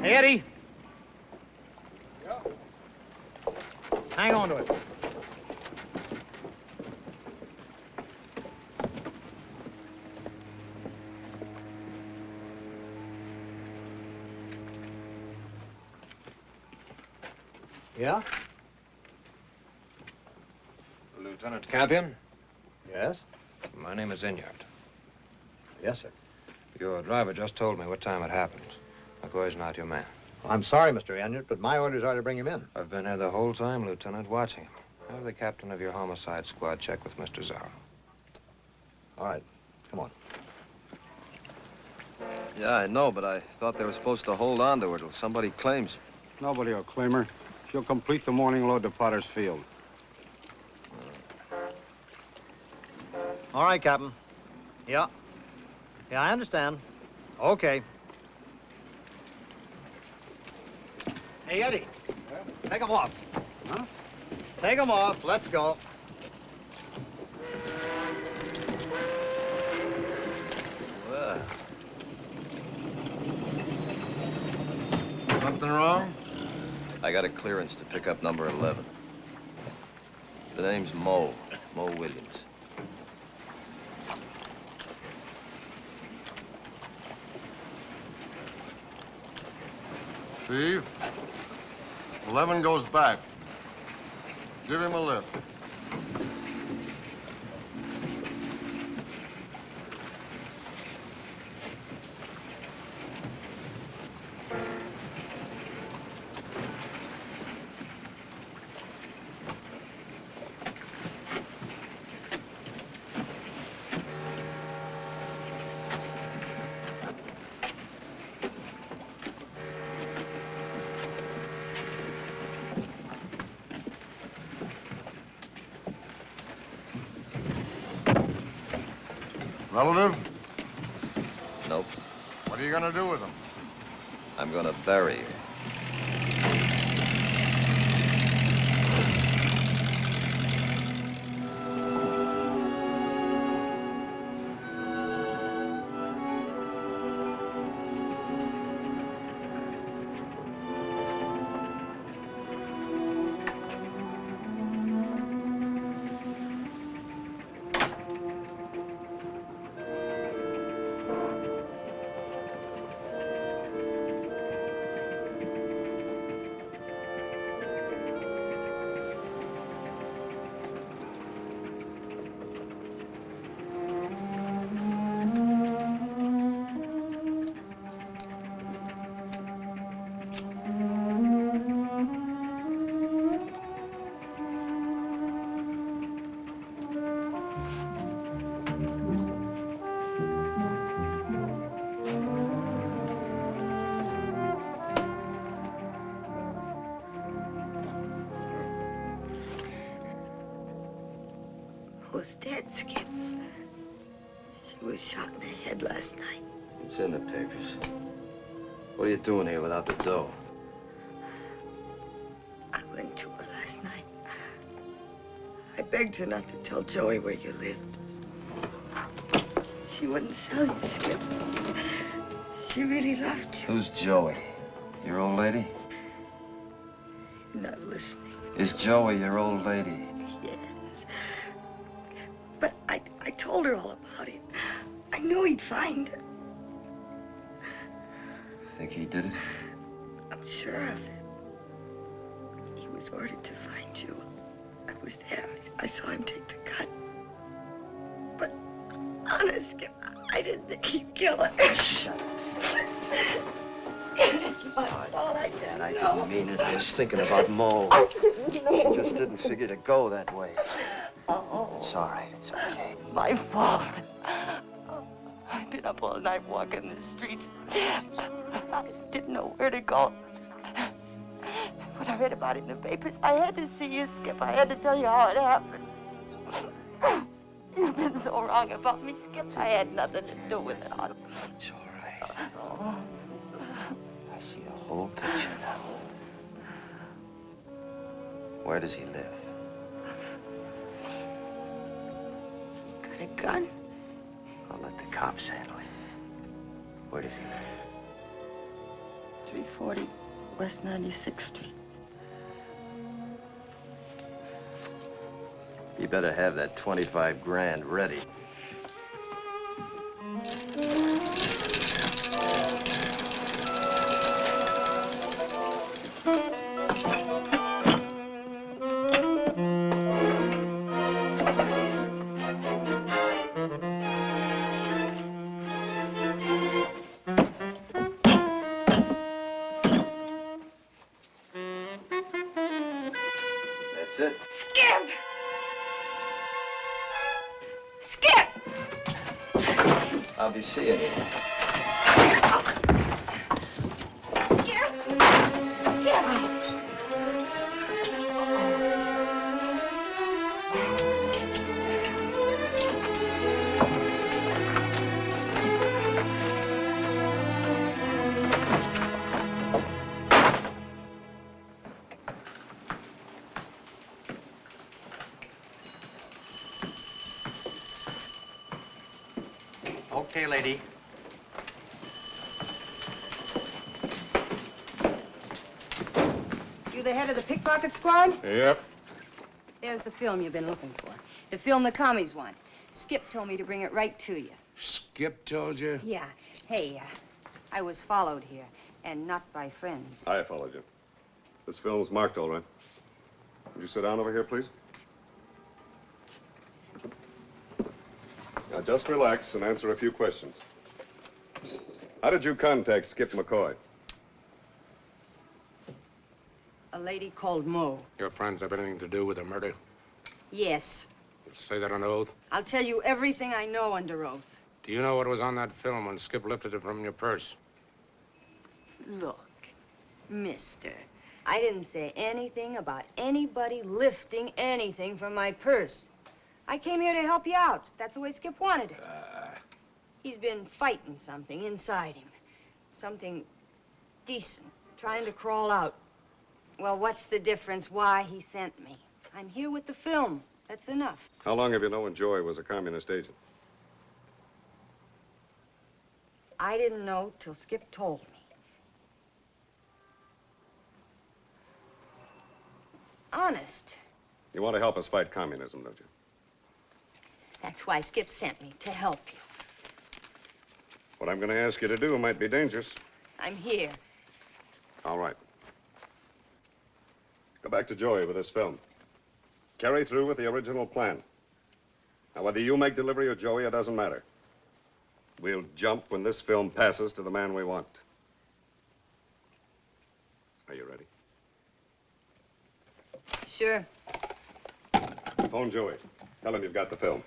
Hey, Eddie. Yeah? Hang on to it. Yeah? Lieutenant Campion? Yes? My name is Inyard. Yes, sir. Your driver just told me what time it happened. McCoy's not your man. I'm sorry, Mr. Enyart, but my orders are to bring him in. I've been here the whole time, Lieutenant, watching him. Have the captain of your homicide squad check with Mr. Zarrow. All right. Come on. Yeah, I know, but I thought they were supposed to hold on to her till somebody claims. Nobody will claim her. She'll complete the morning load to Potter's Field. All right, Captain. Yeah. Yeah, I understand. Okay. Hey, Eddie. Take them off. Huh? Take them off. Let's go. Well. Something wrong? I got a clearance to pick up number 11. The name's Mo Williams. Steve, 11 goes back. Give him a lift. Relative? Nope. What are you gonna do with him? I'm gonna bury her. Mo's dead, Skip. She was shot in the head last night. It's in the papers. What are you doing here without the dough? I went to her last night. I begged her not to tell Joey where you lived. She wouldn't sell you, Skip. She really loved you. Who's Joey? Your old lady? You're not listening. Is Joey your old lady? Yes. But I told her all about it. I knew he'd find her. Think he did it? I'm sure of it. He was ordered to find you. I was there. I saw him take the gun. But honest, Skip, I didn't think he'd kill her. Shut up. It's my fault. I didn't I know. didn't mean it. I was thinking about Mo. I didn't know. She just didn't figure to go that way. Oh. It's all right. It's okay. My fault. I've been up all night walking the streets. I didn't know where to go. When I read about it in the papers, I had to see you, Skip. I had to tell you how it happened. You've been so wrong about me, Skip. I had nothing to do with it. It's all right. I see the whole picture now. Where does he live? Got a gun? I'll let the cops handle it. Where does he live? 340 West 96th Street. You better have that 25 grand ready. That's it. Skip! Skip! I'll be seeing you. Skip! Skip! Okay, lady. You the head of the pickpocket squad? Yep. There's the film you've been looking for. The film the commies want. Skip told me to bring it right to you. Skip told you? Yeah. Hey, I was followed here, and not by friends. I followed you. This film's marked all right. Would you sit down over here, please? Now, just relax and answer a few questions. How did you contact Skip McCoy? A lady called Mo. Your friends have anything to do with the murder? Yes. Say that on oath. I'll tell you everything I know under oath. Do you know what was on that film when Skip lifted it from your purse? Look, mister, I didn't say anything about anybody lifting anything from my purse. I came here to help you out. That's the way Skip wanted it. He's been fighting something inside him. Something decent, trying to crawl out. Well, what's the difference why he sent me? I'm here with the film. That's enough. How long have you known Joey was a communist agent? I didn't know till Skip told me. Honest. You want to help us fight communism, don't you? That's why Skip sent me, to help you. What I'm going to ask you to do might be dangerous. I'm here. All right. Go back to Joey with this film. Carry through with the original plan. Now, whether you make delivery or Joey, it doesn't matter. We'll jump when this film passes to the man we want. Are you ready? Sure. Phone Joey. Tell him you've got the film.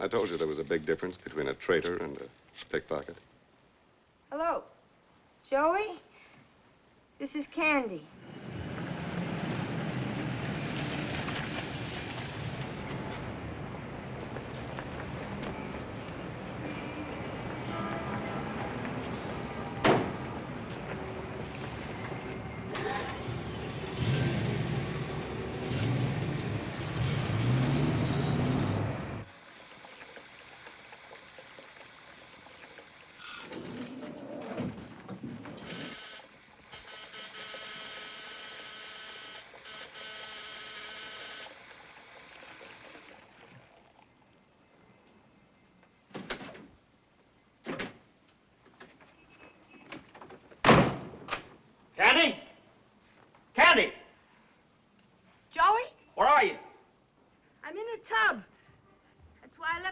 I told you there was a big difference between a traitor and a pickpocket. Hello. Joey? This is Candy.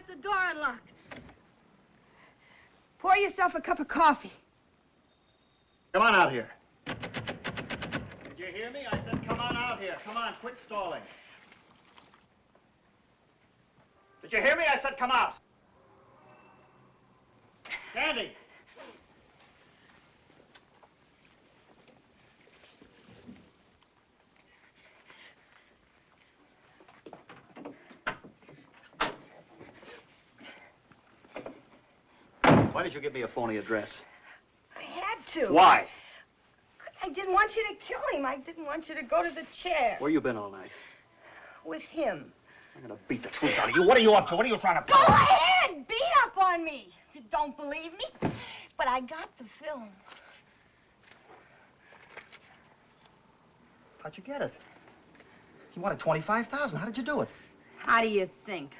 left the door unlocked. Pour yourself a cup of coffee. Come on out here. Did you hear me? I said come on out here. Come on, quit stalling. Did you hear me? I said come out. Sandy! Why did you give me a phony address? I had to. Why? Because I didn't want you to kill him. I didn't want you to go to the chair. Where you been all night? With him. I'm gonna beat the truth out of you. What are you up to? What are you trying to Go ahead! Beat up on me if you don't believe me. But I got the film. How'd you get it? You wanted $25,000. How did you do it? How do you think?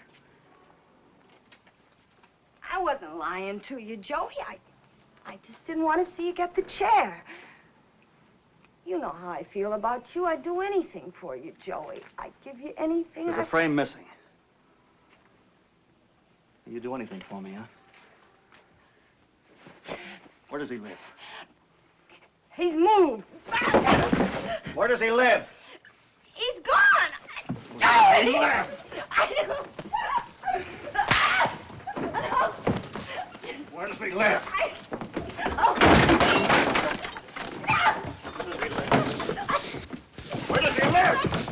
I wasn't lying to you, Joey. I just didn't want to see you get the chair. You know how I feel about you. I'd do anything for you, Joey. I'd give you anything. There's a frame missing. You do anything for me, huh? Where does he live? He's moved. Where does he live? He's gone. Where does he live? Where does he live? Where does he live?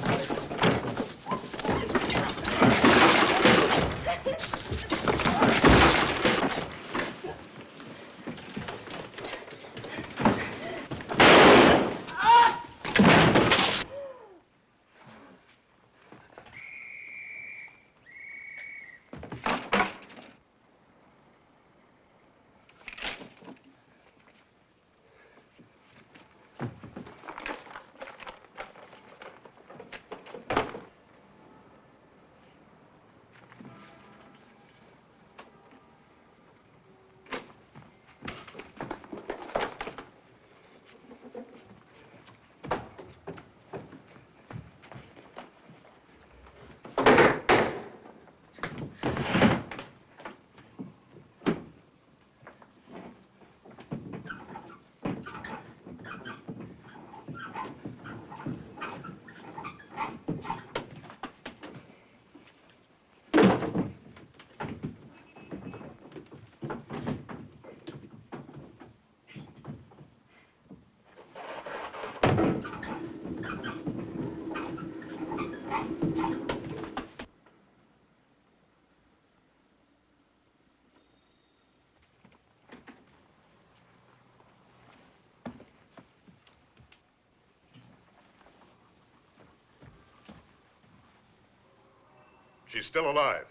She's still alive.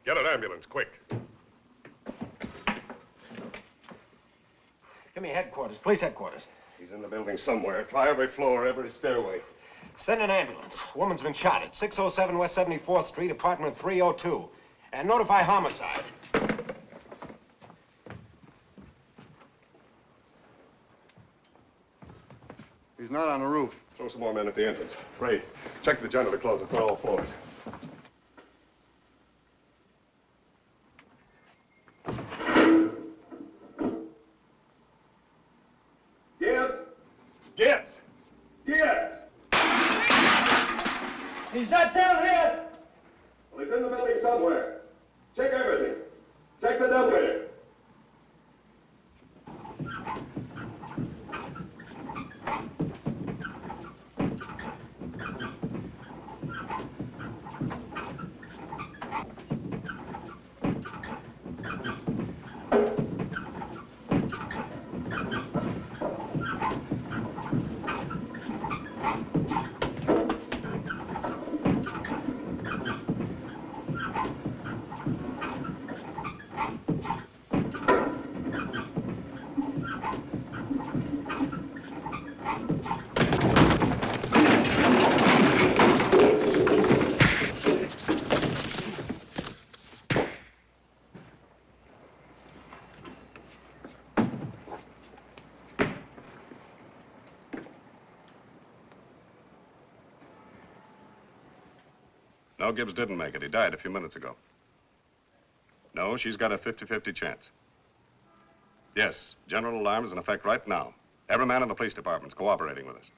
Get an ambulance, quick. Give me headquarters, police headquarters. He's in the building somewhere. Try every floor, every stairway. Send an ambulance. Woman's been shot at 607 West 74th Street, apartment 302. And notify homicide. He's not on the roof. Throw some more men at the entrance. Ray, check the janitor closet for all floors. Gibbs! Gibbs! He's not down here! Well, he's in the building somewhere. Check everything. Check the dumbwaiter. No, Gibbs didn't make it. He died a few minutes ago. No, she's got a 50-50 chance. Yes, general alarm is in effect right now. Every man in the police department's cooperating with us.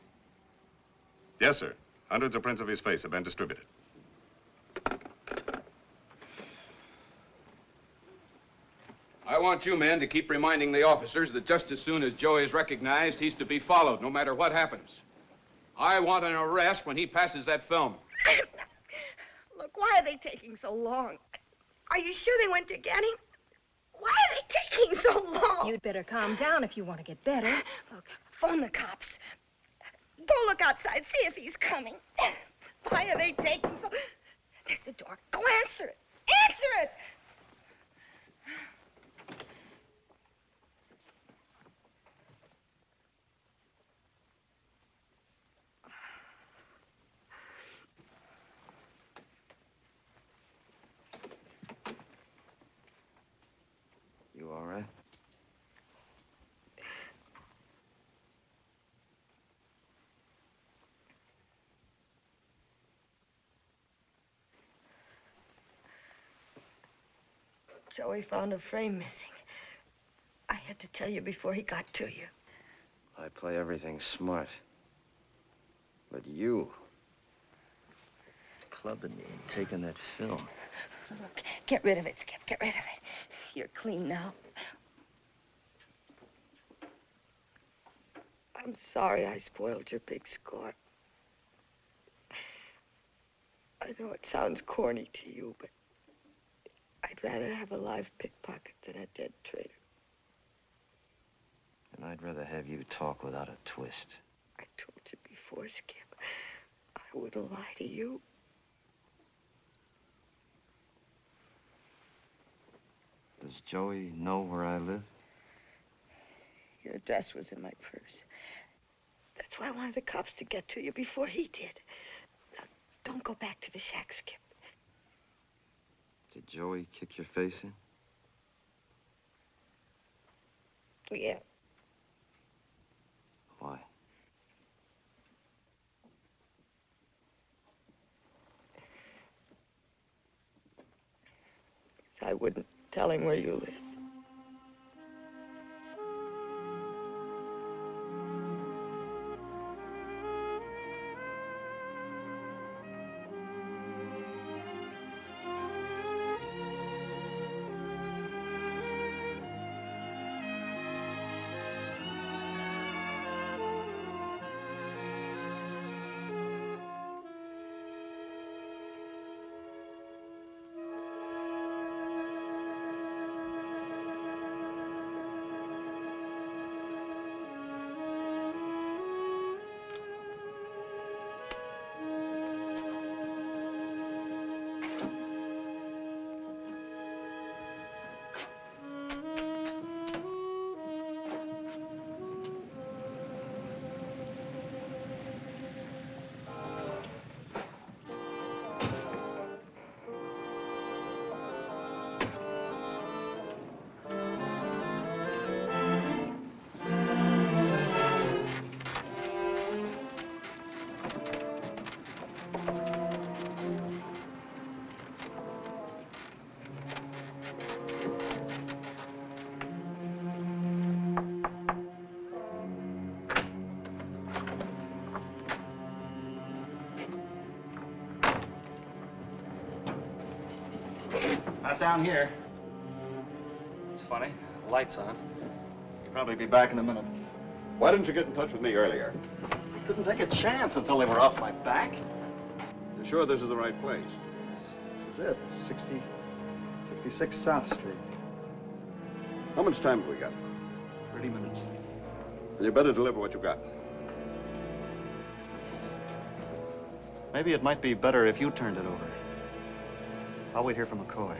Yes, sir. Hundreds of prints of his face have been distributed. I want you men to keep reminding the officers that just as soon as Joey is recognized, he's to be followed, no matter what happens. I want an arrest when he passes that film. Look, why are they taking so long? Are you sure they went to get him? Why are they taking so long? You'd better calm down if you want to get better. Look, phone the cops. Go look outside, see if he's coming. Why are they taking so... There's the door. Go answer it. Answer it! You all right? Joey found a frame missing. I had to tell you before he got to you. I play everything smart. But you... clubbing me and taking that film. Look, get rid of it, Skip. Get rid of it. You're clean now. I'm sorry I spoiled your big score. I know it sounds corny to you, but I'd rather have a live pickpocket than a dead traitor. And I'd rather have you talk without a twist. I told you before, Skip. I wouldn't lie to you. Does Joey know where I live? Your address was in my purse. That's why I wanted the cops to get to you before he did. Now, don't go back to the shack, Skip. Did Joey kick your face in? Yeah. Why? I wouldn't tell him where you lived. Not down here. It's funny. The light's on. You'll probably be back in a minute. Why didn't you get in touch with me earlier? I couldn't take a chance until they were off my back. You sure this is the right place? This is it. 66 South Street. How much time have we got? 30 minutes. And you better deliver what you got. Maybe it might be better if you turned it over. I'll wait here for McCoy.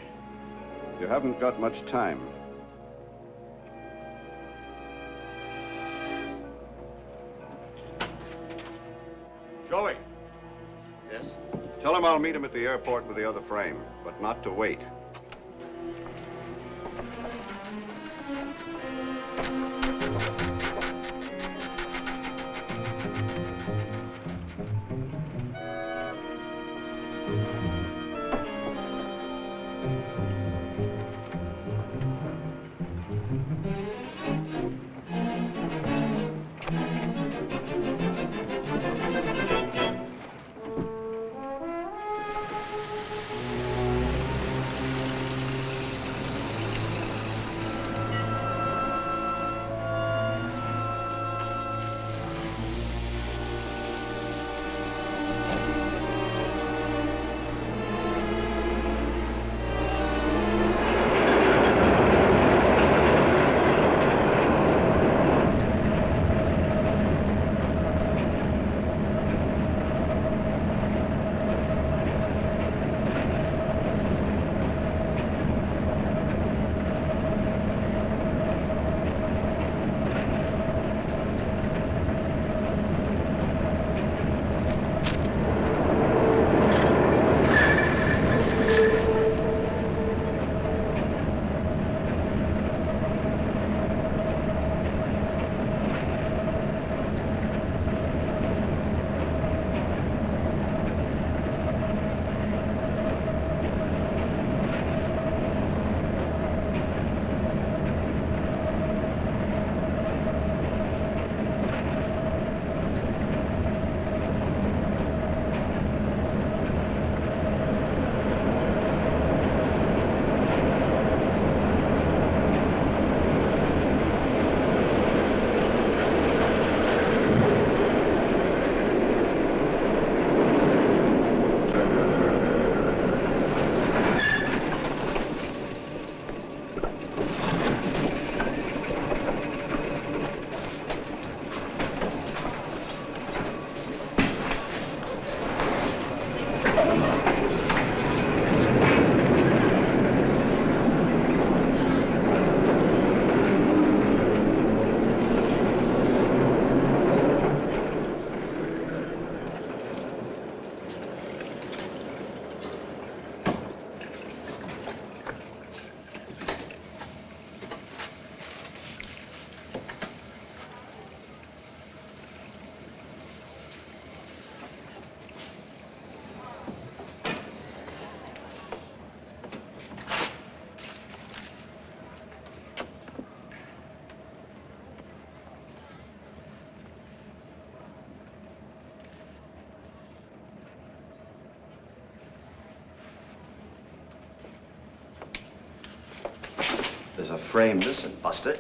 You haven't got much time. Joey. Yes? Tell him I'll meet him at the airport with the other frame, but not to wait. was a frame missing, Buster.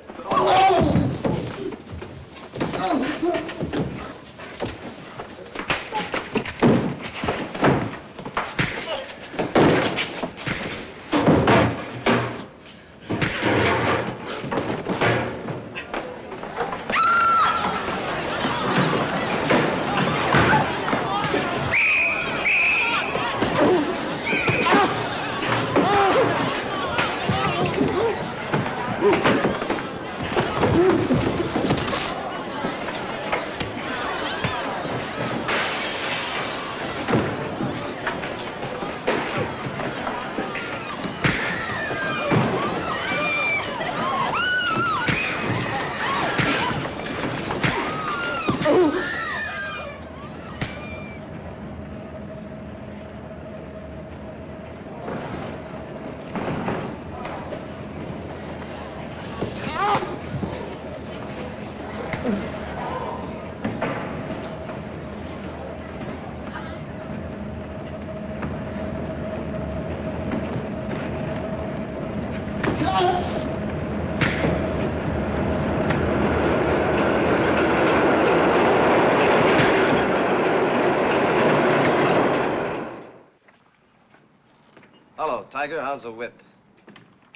Hello, Tiger. How's the whip?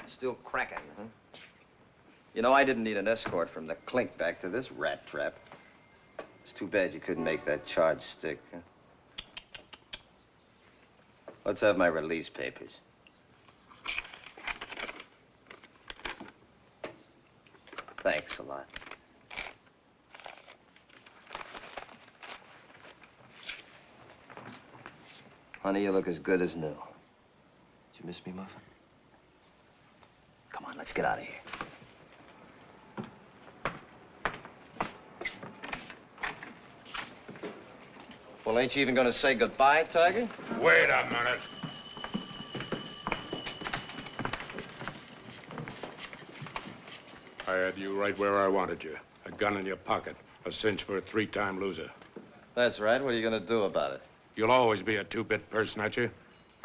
Still cracking, huh? You know, I didn't need an escort from the clink back to this rat trap. It's too bad you couldn't make that charge stick. Huh? Let's have my release papers. Thanks a lot. Honey, you look as good as new. Did you miss me, Muffin? Come on, let's get out of here. Well, ain't you even gonna say goodbye, Tiger? Wait a minute. I had you right where I wanted you. A gun in your pocket. A cinch for a three-time loser. That's right. What are you gonna do about it? You'll always be a two-bit person, aren't you?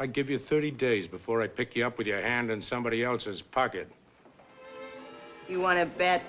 I give you 30 days before I pick you up with your hand in somebody else's pocket. You want to bet?